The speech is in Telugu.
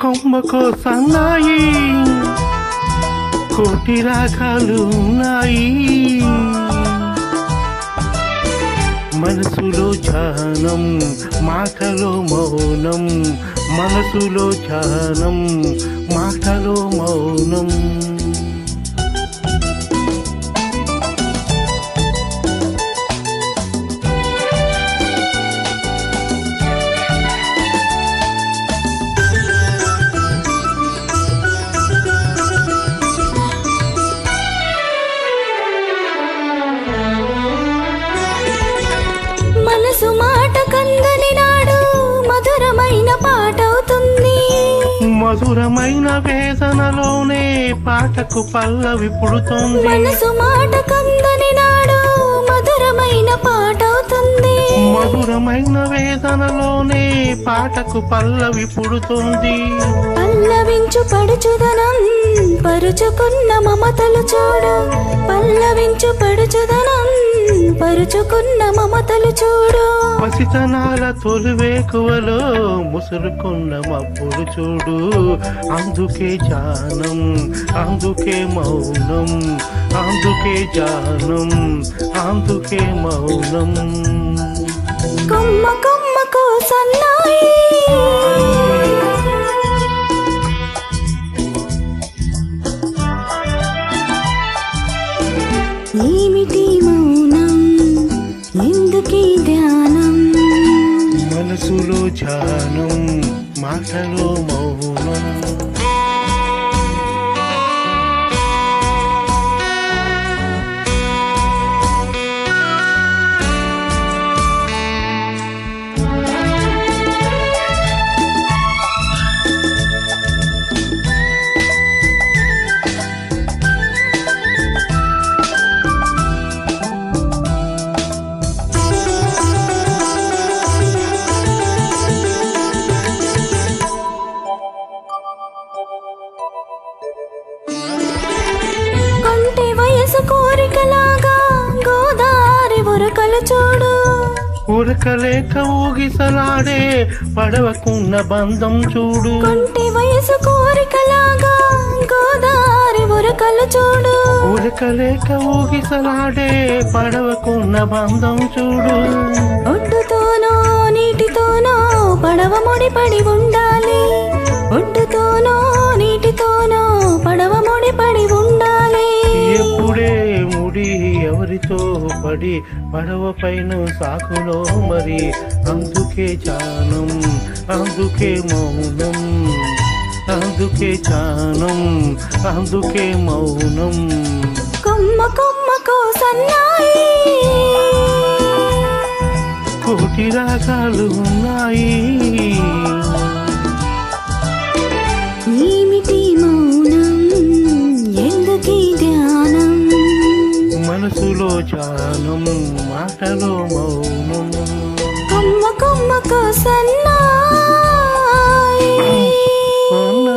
కొమ్మకో సన్నాయి కోటి రాగాలు ఉన్నాయి మనసులో ధ్యానం మాటలో మౌనం మనసులో ధ్యానం మాటలో మౌనం మనసు మాట కందని నాడు మధురమైన పాటవుతుంది మధురమైన వేదనలోనే పాటకు పల్లవి పుడుతుంది మనసు మాట కందని నాడు మధురమైన పాటవుతుంది మధురమైన వేదనలోనే పాటకు పల్లవి పుడుతుంది పల్లవించు పడుచుదనం పరుచుకున్న మమతలు చూడు పల్లవించు పడుచుదనం పరుచుకున్న మమతలు చూడు పసితనాల తొలివేకువలో ముసురుకున్న మప్పుడు చూడు అందుకే జానం అందుకే మౌనం అందుకే జానం అందుకే మౌనం కొమ్మ కొమ్మకు సన్నాయి ఏమిటి మౌనం ఎందుకీ ధ్యానం మనసులో ధ్యానం మాటలో మౌనం కొంటి వయసు కోరికలాగా గోదారి ఉరకలు చూడు ఉరకలేక ఊగిసలాడే పడవకున్న బంధం చూడు కొంటి వయసు కోరికలాగా గోదారి ఉరకలు చూడు ఉరకలేక ఊగిసలాడే పడవకున్న బంధం చూడు ఒడ్డుతోనో నీటితోనో పడవ ముడిపడి ఉండాలి ఒడ్డుతోనో నీటితోనో పడవ ముడిపడి ఉండాలి ఎప్పుడే ముడి ఎవరితో పడి పడవ పైన సాకులో మరి అందుకే జానం అందుకే మౌనం అందుకే జానం అందుకే మౌనం కొమ్మ కొమ్మకు సన్నాయి కోటి రాగాలు ఉన్నాయి ఏమిటి మౌనం ఎందుకీ ధ్యానం మనసులో ధ్యానం మాటలో మౌనం కొమ్మ కొమ్మకు సన్నాయి అవునా